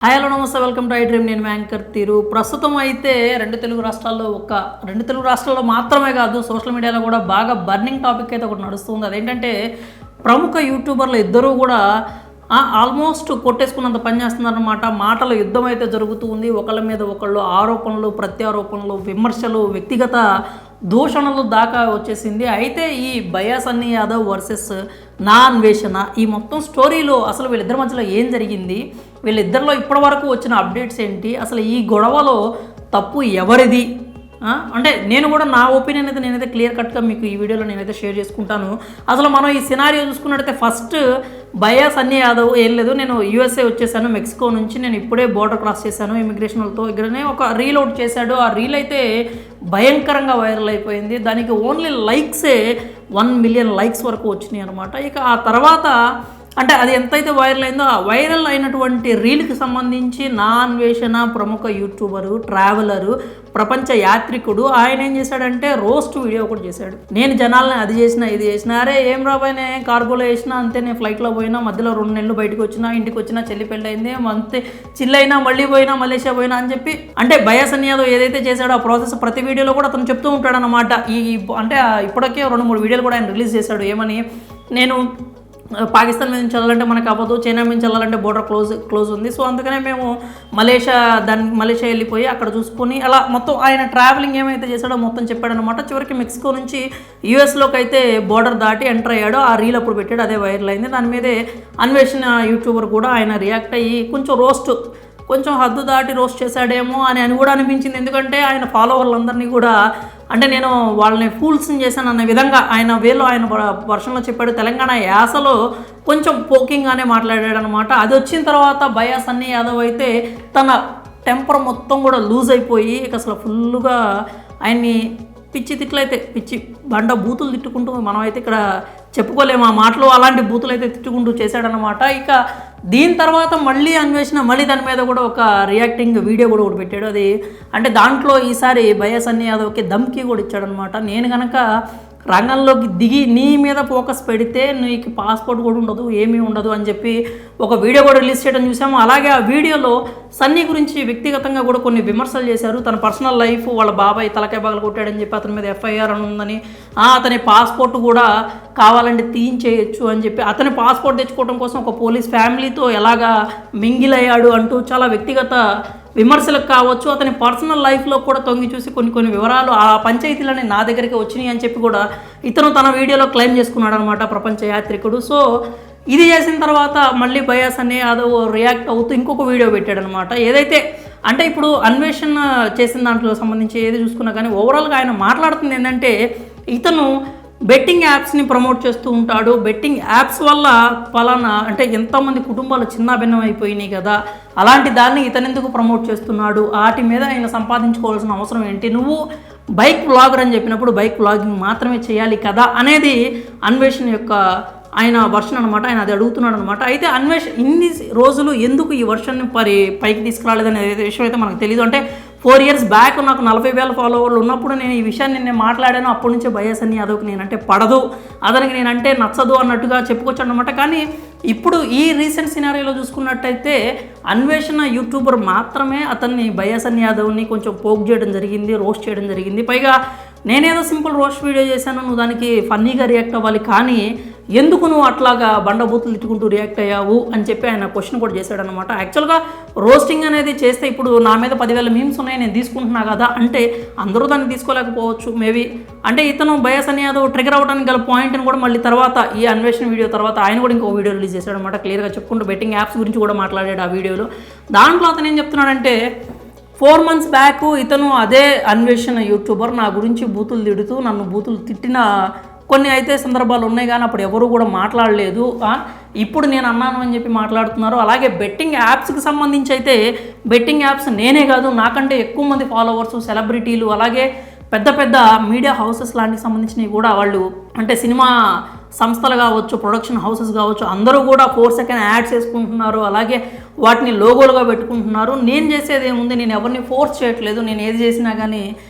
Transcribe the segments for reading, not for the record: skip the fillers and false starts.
Hi hello నమస్తే welcome to I dream. నేను anchor తీరు. ప్రస్తుతం అయితే రెండు తెలుగు రాష్ట్రాల్లో మాత్రమే కాదు, సోషల్ మీడియాలో కూడా బాగా బర్నింగ్ టాపిక్ అయితే ఒకటి నడుస్తుంది. అదేంటంటే ప్రముఖ యూట్యూబర్లు ఇద్దరూ కూడా ఆల్మోస్ట్ కొట్టేసుకున్నంత పని చేస్తున్నారన్నమాట. మాటల యుద్ధం అయితే జరుగుతూ ఉంది. ఒకళ్ళ మీద ఒకళ్ళు ఆరోపణలు, ప్రత్యారోపణలు, విమర్శలు, వ్యక్తిగత దూషణలు దాకా వచ్చేసింది. అయితే ఈ బయా సన్నీ యాదవ్ వర్సెస్ నా అన్వేషణ, ఈ మొత్తం స్టోరీలో అసలు వీళ్ళిద్దరి మధ్యలో ఏం జరిగింది, వీళ్ళిద్దరిలో ఇప్పటి వరకు వచ్చిన అప్డేట్స్ ఏంటి, అసలు ఈ గొడవలో తప్పు ఎవరిది అంటే నేను కూడా నా ఒపీనియన్ అయితే నేనైతే క్లియర్ కట్గా మీకు ఈ వీడియోలో నేనైతే షేర్ చేసుకుంటాను. అసలు మనం ఈ సినారియో చూసుకున్నట్టయితే ఫస్ట్ బయా సన్నీ యాదవ్ ఏం లేదు, నేను యూఎస్ఏ వచ్చేసాను, మెక్సికో నుంచి నేను ఇప్పుడే బోర్డర్ క్రాస్ చేశాను ఇమిగ్రేషన్లతో ఇక్కడనే ఒక రీల్ అవుట్ చేశాడు. ఆ రీల్ అయితే భయంకరంగా వైరల్ అయిపోయింది. దానికి ఓన్లీ లైక్సే 1 మిలియన్ లైక్స్ వరకు వచ్చినాయి అనమాట. ఇక ఆ తర్వాత అంటే అది ఎంతైతే వైరల్ అయిందో ఆ వైరల్ అయినటువంటి రీల్కి సంబంధించి నా అన్వేషణ ప్రముఖ యూట్యూబరు, ట్రావెలరు, ప్రపంచ యాత్రికుడు ఆయన ఏం చేశాడంటే రోస్ట్ వీడియో ఒకటి చేశాడు. నేను జనాలని అది చేసిన ఇది చేసిన, అరే ఏం రాబోయే కార్గోలో వేసినా అంతే, నేను ఫ్లైట్లో పోయినా, మధ్యలో 2 నెలలు బయటకు వచ్చినా, ఇంటికి వచ్చినా, చెల్లి పెళ్ళి అయింది అంతే, చిల్లైనా మళ్ళీ పోయినా, మలేషియా పోయినా అని చెప్పి అంటే బయా సన్నీ యాదవ్ ఏదైతే చేశాడో ఆ ప్రాసెస్ ప్రతి వీడియోలో కూడా అతను చెప్తూ ఉంటాడనమాట. అంటే ఇప్పటికే 2-3 వీడియోలు కూడా ఆయన రిలీజ్ చేశాడు. ఏమని, నేను పాకిస్తాన్ మీద నుంచి వెళ్ళాలంటే మనకు అవ్వదు, చైనా నుంచి వెళ్ళాలంటే బోర్డర్ క్లోజ్ ఉంది, సో అందుకనే మేము మలేషియా వెళ్ళిపోయి అక్కడ చూసుకొని అలా మొత్తం ఆయన ట్రావెలింగ్ ఏమైతే చేశాడో మొత్తం చెప్పాడనమాట. చివరికి మెక్సికో నుంచి యూఎస్లోకి అయితే బోర్డర్ దాటి ఎంటర్ అయ్యాడో ఆ రీల్ అప్పుడు పెట్టాడు, అదే వైరల్ అయింది. దాని మీదే అన్వేషణ యూట్యూబర్ కూడా ఆయన రియాక్ట్ అయ్యి కొంచెం హద్దు దాటి రోస్ట్ చేశాడేమో అని కూడా అనిపించింది. ఎందుకంటే ఆయన ఫాలోవర్లందరినీ కూడా అంటే నేను వాళ్ళని ఫూల్స్ని చేశాను అన్న విధంగా ఆయన వేలో ఆయన వర్షంలో చెప్పాడు. తెలంగాణ యాసలో కొంచెం పోకింగ్గానే మాట్లాడాడు అనమాట. అది వచ్చిన తర్వాత బయా సన్నీ యాదవ్ అయితే తన టెంపర్ మొత్తం కూడా లూజ్ అయిపోయి ఇక అసలు ఫుల్గా ఆయన్ని పిచ్చి బండ బూతులు తిట్టుకుంటూ మనం అయితే ఇక్కడ చెప్పుకోలేము ఆ మాటలు, అలాంటి బూతులు అయితే తిట్టుకుంటూ చేశాడనమాట. ఇక దీని తర్వాత మళ్ళీ అన్వేషణ మళ్ళీ దాని మీద కూడా ఒక రియాక్టింగ్ వీడియో కూడా ఒకటి పెట్టాడు. అది అంటే దాంట్లో ఈసారి బయా సన్నీ యాదవ్కి ధమ్కీ కూడా ఇచ్చాడనమాట. నేను కనుక రంగంలోకి దిగి నీ మీద ఫోకస్ పెడితే నీకు పాస్పోర్ట్ కూడా ఉండదు, ఏమీ ఉండదు అని చెప్పి ఒక వీడియో కూడా రిలీజ్ చేయడం చూసాము. అలాగే ఆ వీడియోలో సన్నీ గురించి వ్యక్తిగతంగా కూడా కొన్ని విమర్శలు చేశారు. తన పర్సనల్ లైఫ్, వాళ్ళ బాబాయ్ తలకాయ బాగలు కొట్టాడని చెప్పి అతని మీద ఎఫ్ఐఆర్ అని ఉందని, అతని పాస్పోర్ట్ కూడా కావాలంటే తీయించేయచ్చు అని చెప్పి, అతని పాస్పోర్ట్ తెచ్చుకోవడం కోసం ఒక పోలీస్ ఫ్యామిలీతో ఎలాగా మింగిల్ అయ్యాడు అంటూ చాలా వ్యక్తిగత విమర్శలకు కావచ్చు, అతని పర్సనల్ లైఫ్లో కూడా తొంగి చూసి కొన్ని వివరాలు ఆ పంచాయతీలని నా దగ్గరికి వచ్చినాయి అని చెప్పి కూడా ఇతను తన వీడియోలో క్లెయిమ్ చేసుకున్నాడు అనమాట, ప్రపంచ యాత్రికుడు. సో ఇది చేసిన తర్వాత మళ్ళీ బయా సన్నీ యాదవ్ రియాక్ట్ అవుతూ ఇంకొక వీడియో పెట్టాడు అనమాట. ఏదైతే అంటే ఇప్పుడు అన్వేషణ చేసిన దాంట్లో సంబంధించి ఏది చూసుకున్నా కానీ ఓవరాల్గా ఆయన మాట్లాడుతుంది ఏంటంటే ఇతను బెట్టింగ్ యాప్స్ని ప్రమోట్ చేస్తూ ఉంటాడు. బెట్టింగ్ యాప్స్ వల్ల ఫలానా అంటే ఎంతోమంది కుటుంబాలు చిన్నాభిన్నం అయిపోయినాయి కదా, అలాంటి దాన్ని ఇతను ఎందుకు ప్రమోట్ చేస్తున్నాడు, వాటి మీద ఆయన సంపాదించుకోవాల్సిన అవసరం ఏంటి, నువ్వు బైక్ వ్లాగర్ అని చెప్పినప్పుడు బైక్ వ్లాగింగ్ మాత్రమే చేయాలి కదా అనేది అన్వేషణ యొక్క ఆయన వర్షన్ అనమాట. ఆయన అది అడుగుతున్నాడు అనమాట. అయితే ఇన్ని రోజులు ఎందుకు ఈ వర్షన్ని పైకి తీసుకురాలేదనే విషయం అయితే మనకు తెలియదు. అంటే 4 years బ్యాక్ నాకు 40,000 ఫాలోవర్లు ఉన్నప్పుడు నేను ఈ విషయాన్ని నేను మాట్లాడాను. అప్పటి నుంచే బయా సన్నీ యాదవ్కి నేనంటే పడదు, అతనికి నేనంటే నచ్చదు అన్నట్టుగా చెప్పుకొచ్చాడు అనమాట. కానీ ఇప్పుడు ఈ రీసెంట్ సినారియోలో చూసుకున్నట్టయితే అన్వేషణ యూట్యూబర్ మాత్రమే అతన్ని బయా సన్నీ యాదవ్ని కొంచెం పోక్ చేయడం జరిగింది, రోస్ట్ చేయడం జరిగింది. పైగా నేనేదో సింపుల్ రోస్ట్ వీడియో చేశాను, నువ్వు దానికి ఫన్నీగా రియాక్ట్ అవ్వాలి, కానీ ఎందుకు నువ్వు అట్లాగా బండబూతులు తిట్టుకుంటూ రియాక్ట్ అయ్యావు అని చెప్పి ఆయన క్వశ్చన్ కూడా చేశాడనమాట. యాక్చువల్గా రోస్టింగ్ అనేది చేస్తే ఇప్పుడు నా మీద 10,000 మీమ్స్ ఉన్నాయి, నేను తీసుకుంటున్నా కదా అంటే అందరూ దాన్ని తీసుకోలేకపోవచ్చు మేబీ. అంటే ఇతను బయా సన్నీ యాదవ్ ట్రిగర్ అవ్వడానికి గల పాయింట్ని కూడా మళ్ళీ తర్వాత ఈ అన్వేషణ వీడియో తర్వాత ఆయన కూడా ఇంకో వీడియో రిలీజ్ చేశాడనమాట, క్లియర్గా చెప్పుకుంటూ బెట్టింగ్ యాప్స్ గురించి కూడా మాట్లాడాడు ఆ వీడియోలో. దాంట్లో అతను ఏం చెప్తున్నాడంటే 4 months బ్యాక్ ఇతను అదే అన్వేషణ యూట్యూబర్ నా గురించి బూతులు తిడుతూ నన్ను బూతులు తిట్టిన కొన్ని అయితే సందర్భాలు ఉన్నాయి, కానీ అప్పుడు ఎవరు కూడా మాట్లాడలేదు. ఇప్పుడు నేను అన్నాను అని చెప్పి మాట్లాడుతున్నారు. అలాగే బెట్టింగ్ యాప్స్కి సంబంధించి అయితే బెట్టింగ్ యాప్స్ నేనే కాదు, నాకంటే ఎక్కువ మంది ఫాలోవర్స్, సెలబ్రిటీలు, అలాగే పెద్ద మీడియా హౌసెస్ లాంటికి సంబంధించినవి కూడా వాళ్ళు అంటే సినిమా సంస్థలు కావచ్చు, ప్రొడక్షన్ హౌసెస్ కావచ్చు, అందరూ కూడా 4 second యాడ్స్ వేసుకుంటున్నారు. అలాగే వాటిని లోగోలుగా పెట్టుకుంటున్నారు. నేను చేసేది ఏముంది, నేను ఎవరిని ఫోర్స్ చేయట్లేదు, నేను ఏది చేసినా కానీ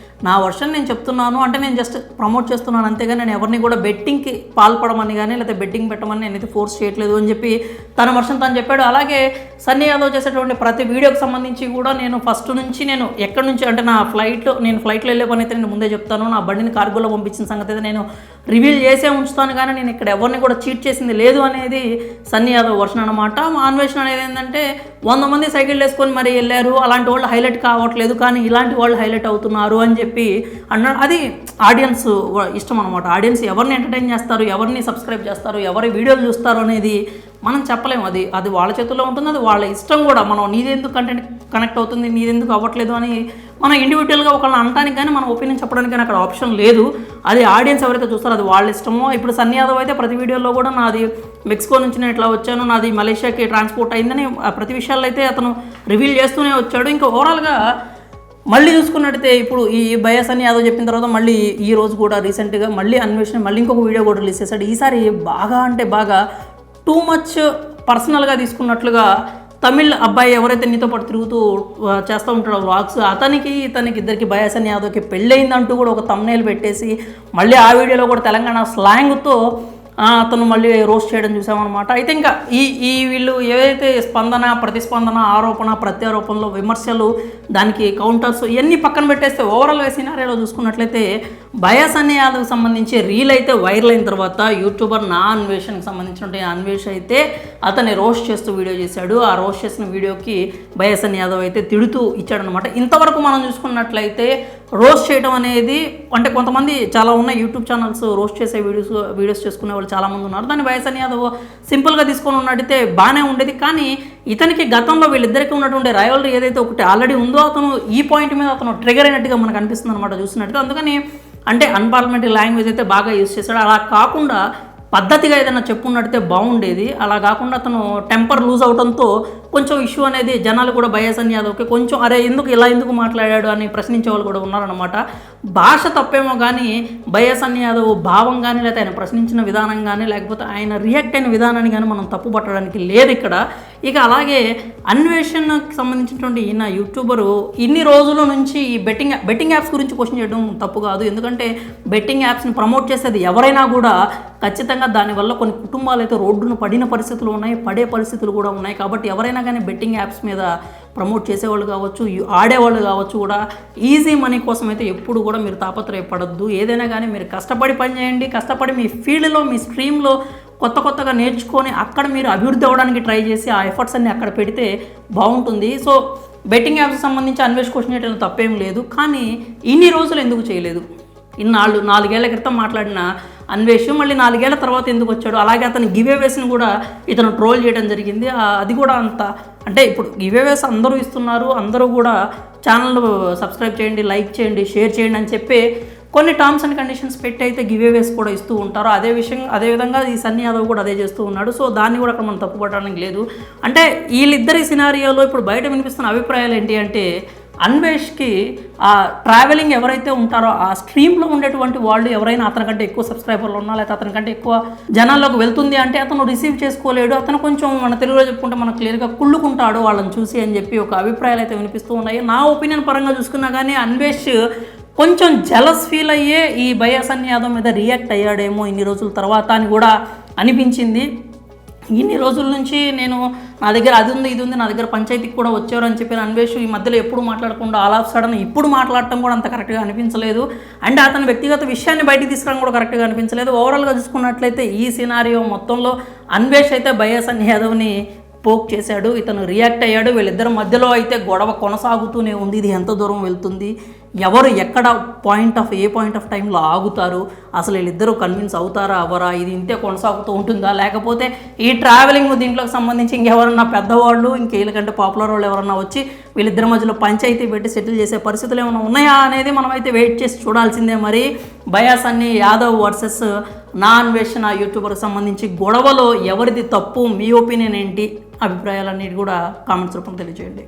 నా వర్షన్ నేను చెప్తున్నాను, అంటే నేను జస్ట్ ప్రమోట్ చేస్తున్నాను అంతేగాని నేను ఎవరిని కూడా బెట్టింగ్కి పాల్పడమని కానీ లేకపోతే బెట్టింగ్ పెట్టమని నేనైతే ఫోర్స్ చేయట్లేదు అని చెప్పి తన వర్షన్ తను చెప్పాడు. అలాగే సన్నీ యాదవ్ చేసేటువంటి ప్రతి వీడియోకి సంబంధించి కూడా నేను ఫస్ట్ నుంచి నేను ఎక్కడి నుంచి అంటే నా ఫ్లైట్లో వెళ్ళే పని అయితే నేను ముందే చెప్తాను. నా బండిని కార్గోలో పంపించిన సంగతి అయితే నేను రివీల్ చేసే ఉంచుతాను, కానీ నేను ఇక్కడ ఎవరిని కూడా చీట్ చేసింది లేదు అనేది సన్నీ యాదవ్ వర్షన్ అనమాట. అన్వేషణ అనేది ఏంటంటే 100 మంది సైకిల్ వేసుకొని మరి వెళ్ళారు, అలాంటి వాళ్ళు హైలైట్ కావట్లేదు, కానీ ఇలాంటి వాళ్ళు హైలైట్ అవుతున్నారు అని చెప్పి అన్నాడు. అది ఆడియన్స్ ఇష్టం అనమాట. ఆడియన్స్ ఎవరిని ఎంటర్టైన్ చేస్తారు, ఎవరిని సబ్స్క్రైబ్ చేస్తారు, ఎవరి వీడియోలు చూస్తారు అనేది మనం చెప్పలేము. అది వాళ్ళ చేతుల్లో ఉంటుంది, అది వాళ్ళ ఇష్టం కూడా. మనం నీదెందుకు కంటెంట్ కనెక్ట్ అవుతుంది, నీదెందుకు అవ్వట్లేదు అని మనం ఇండివిజువల్గా ఒకళ్ళని అనడానికి కానీ మన ఒపీనియన్ చెప్పడానికి కానీ అక్కడ ఆప్షన్ లేదు. అది ఆడియన్స్ ఎవరైతే చూస్తారో అది వాళ్ళ ఇష్టమో. ఇప్పుడు సన్నీ యాదవ్ అయితే ప్రతి వీడియోలో కూడా నాది మెక్సికో నుంచి నేను ఇట్లా వచ్చాను, నాది మలేషియాకి ట్రాన్స్పోర్ట్ అయిందని ప్రతి విషయాల్లో అయితే అతను రివీల్ చేస్తూనే వచ్చాడు. ఇంకా ఓవరాల్గా మళ్ళీ చూసుకున్నట్టయితే ఇప్పుడు ఈ బయాస్ అని యాదవ్ చెప్పిన తర్వాత మళ్ళీ ఈ రోజు కూడా రీసెంట్గా మళ్ళీ అన్వేషణ మళ్ళీ ఇంకొక వీడియో కూడా రిలీజ్ చేశాడు. ఈసారి బాగా అంటే బాగా టూ మచ్ పర్సనల్గా తీసుకున్నట్లుగా తమిళ్ అబ్బాయి ఎవరైతే నీతో పాటు తిరుగుతూ చేస్తూ ఉంటాడో వ్లాగ్స్, ఇతనికి ఇద్దరికి బయాస్ అని యాదవ్కి పెళ్ళయిందంటూ కూడా ఒక థంబ్నెయిల్ పెట్టేసి మళ్ళీ ఆ వీడియోలో కూడా తెలంగాణ స్లాంగ్తో అతను మళ్ళీ రోస్ట్ చేయడం చూసామన్నమాట. అయితే ఇంకా ఈ వీళ్ళు ఏవైతే స్పందన, ప్రతిస్పందన, ఆరోపణ, ప్రత్యారోపణలో విమర్శలు, దానికి కౌంటర్స్ ఇవన్నీ పక్కన పెట్టేస్తే ఓవరాల్గా సినారియోలో చూసుకున్నట్లయితే బయాస్ అనే యాదవ్కి సంబంధించి రీల్ అయితే వైరల్ అయిన తర్వాత యూట్యూబర్ నా అన్వేషణకి సంబంధించిన అన్వేష్ అయితే అతన్ని రోస్ట్ చేస్తూ వీడియో చేశాడు. ఆ రోస్ట్ చేసిన వీడియోకి బయాస్ అనే యాదవ్ అయితే తిడుతూ ఇచ్చాడనమాట. ఇంతవరకు మనం చూసుకున్నట్లయితే రోస్ట్ చేయడం అనేది అంటే కొంతమంది చాలా ఉన్న యూట్యూబ్ ఛానల్స్ రోస్ట్ చేసే వీడియోస్ చేసుకునే వాళ్ళు చాలామంది ఉన్నారు. దాన్ని బయాస్ అని యాదవ్ సింపుల్గా తీసుకొని ఉన్నట్టయితే బాగానే ఉండేది. కానీ ఇతనికి గతంలో వీళ్ళిద్దరికీ ఉన్నటువంటి రైవలరీ ఏదైతే ఒకటి ఆల్రెడీ ఉందో అతను ఈ పాయింట్ మీద అతను ట్రిగర్ అయినట్టుగా మనకు అనిపిస్తుంది అనమాట చూసినట్టయితే. అందుకని అంటే అన్పార్లమెంటరీ లాంగ్వేజ్ అయితే బాగా యూజ్ చేశాడు. అలా కాకుండా పద్ధతిగా ఏదైనా చెప్పున్నట్టయితే బాగుండేది. అలా కాకుండా అతను టెంపర్ లూజ్ అవడంతో కొంచెం ఇష్యూ అనేది జనాలు కూడా బయాస్ అని యాదవ్కి కొంచెం అరే ఎందుకు మాట్లాడాడు అని ప్రశ్నించే వాళ్ళు కూడా ఉన్నారనమాట. భాష తప్పేమో కానీ బయాస్ అని యాదవ్ భావం కానీ లేకపోతే ఆయన ప్రశ్నించిన విధానం కానీ లేకపోతే ఆయన రియాక్ట్ అయిన విధానాన్ని కానీ మనం తప్పు పట్టడానికి లేదు ఇక్కడ. ఇక అలాగే అన్వేషణకి సంబంధించినటువంటి ఈయన యూట్యూబరు ఇన్ని రోజుల నుంచి ఈ బెట్టింగ్ యాప్స్ గురించి క్వశ్చన్ చేయడం తప్పు కాదు. ఎందుకంటే బెట్టింగ్ యాప్స్ని ప్రమోట్ చేసేది ఎవరైనా కూడా ఖచ్చితంగా దానివల్ల కొన్ని కుటుంబాలు అయితే రోడ్డును పడిన పరిస్థితులు ఉన్నాయి, పడే పరిస్థితులు కూడా ఉన్నాయి. కాబట్టి ఎవరైనా కానీ బెట్టింగ్ యాప్స్ మీద ప్రమోట్ చేసేవాళ్ళు కావచ్చు, ఆడేవాళ్ళు కావచ్చు కూడా ఈజీ మనీ కోసం అయితే ఎప్పుడు కూడా మీరు తాపత్రయపడద్దు. ఏదైనా కానీ మీరు కష్టపడి పని చేయండి, కష్టపడి మీ ఫీల్డ్లో మీ స్ట్రీమ్లో కొత్తగా నేర్చుకొని అక్కడ మీరు అభివృద్ధి అవ్వడానికి ట్రై చేసి ఆ ఎఫర్ట్స్ అన్ని అక్కడ పెడితే బాగుంటుంది. సో బెట్టింగ్ యాప్స్ సంబంధించి అన్వేష్ క్వశ్చన్ చేయడం తప్పేం లేదు, కానీ ఇన్ని రోజులు ఎందుకు చేయలేదు? ఇన్నాళ్ళు 4 ఏళ్ల క్రితం మాట్లాడిన అన్వేష్ మళ్ళీ 4 ఏళ్ల తర్వాత ఎందుకు వచ్చాడు? అలాగే అతను గివేవేస్ని కూడా ఇతను ట్రోల్ చేయడం జరిగింది. అది కూడా అంత అంటే ఇప్పుడు గివేవేస్ అందరూ ఇస్తున్నారు, అందరూ కూడా ఛానల్ సబ్స్క్రైబ్ చేయండి, లైక్ చేయండి, షేర్ చేయండి అని చెప్పి కొన్ని టర్మ్స్ అండ్ కండిషన్స్ పెట్టి అయితే గివేవేస్ కూడా ఇస్తూ ఉంటారు. అదేవిధంగా ఈ సన్నీ యాదవ్ కూడా అదే చేస్తూ ఉన్నాడు. సో దాన్ని కూడా అక్కడ మనం తప్పుపడడానికి లేదు. అంటే వీళ్ళిద్దరి సినారియోలో ఇప్పుడు బయట వినిపిస్తున్న అభిప్రాయాలు ఏంటి అంటే అన్వేష్కి ఆ ట్రావెలింగ్ ఎవరైతే ఉంటారో ఆ స్ట్రీమ్లో ఉండేటువంటి వాళ్ళు ఎవరైనా అతనికంటే ఎక్కువ సబ్స్క్రైబర్లు ఉన్నా లేకపోతే అతనికంటే ఎక్కువ జనాల్లోకి వెళ్తుంది అంటే అతను రిసీవ్ చేసుకోలేడు, అతను కొంచెం మన తెలుగులో చెప్పుకుంటే మనకు క్లియర్గా కుళ్ళుకుంటాడు వాళ్ళని చూసి అని చెప్పి ఒక అభిప్రాయాలు అయితే వినిపిస్తూ ఉన్నాయి. నా ఒపీనియన్ పరంగా చూసుకున్నా కానీ అన్వేష్ కొంచెం జలస్ ఫీల్ అయ్యే ఈ బయాస్ అని యాదవ్ మీద రియాక్ట్ అయ్యాడేమో ఇన్ని రోజుల తర్వాత అని కూడా అనిపించింది. ఇన్ని రోజుల నుంచి నేను నా దగ్గర అది ఉంది ఇది ఉంది, నా దగ్గర పంచాయతీకి కూడా వచ్చారు అని చెప్పిన అన్వేష్ ఈ మధ్యలో ఎప్పుడు మాట్లాడకుండా ఆల్ ఆఫ్ సడన్ ఇప్పుడు మాట్లాడటం కూడా అంత కరెక్ట్గా అనిపించలేదు. అండ్ అతని వ్యక్తిగత విషయాన్ని బయటికి తీసుకురావడం కూడా కరెక్ట్గా అనిపించలేదు. ఓవరాల్గా చూసుకున్నట్లయితే ఈ సినారియో మొత్తంలో అన్వేష్ అయితే బయాస్ అని యాదవ్ని పోక్ చేశాడు, ఇతను రియాక్ట్ అయ్యాడు. వీళ్ళిద్దరి మధ్యలో అయితే గొడవ కొనసాగుతూనే ఉంది. ఇది ఎంత దూరం వెళ్తుంది, ఎవరు ఎక్కడ ఏ పాయింట్ ఆఫ్ టైంలో ఆగుతారు, అసలు వీళ్ళిద్దరూ కన్విన్స్ అవుతారా అవరా, ఇది ఇంతే కొనసాగుతూ ఉంటుందా, లేకపోతే ఈ ట్రావెలింగ్ దీంట్లోకి సంబంధించి ఇంకెవరన్నా పెద్దవాళ్ళు వీళ్ళకంటే పాపులర్ వాళ్ళు ఎవరన్నా వచ్చి వీళ్ళిద్దరి మధ్యలో పంచాయతీ పెట్టి సెటిల్ చేసే పరిస్థితులు ఏమైనా ఉన్నాయా అనేది మనం అయితే వెయిట్ చేసి చూడాల్సిందే. మరి బయాస్ అని యాదవ్ వర్సెస్ నా అన్వేషణ యూట్యూబర్కి సంబంధించి గొడవలో ఎవరిది తప్పు, మీ ఒపీనియన్ ఏంటి, అభిప్రాయాలన్నిటి కూడా కామెంట్స్ రూపంలో తెలియజేయండి.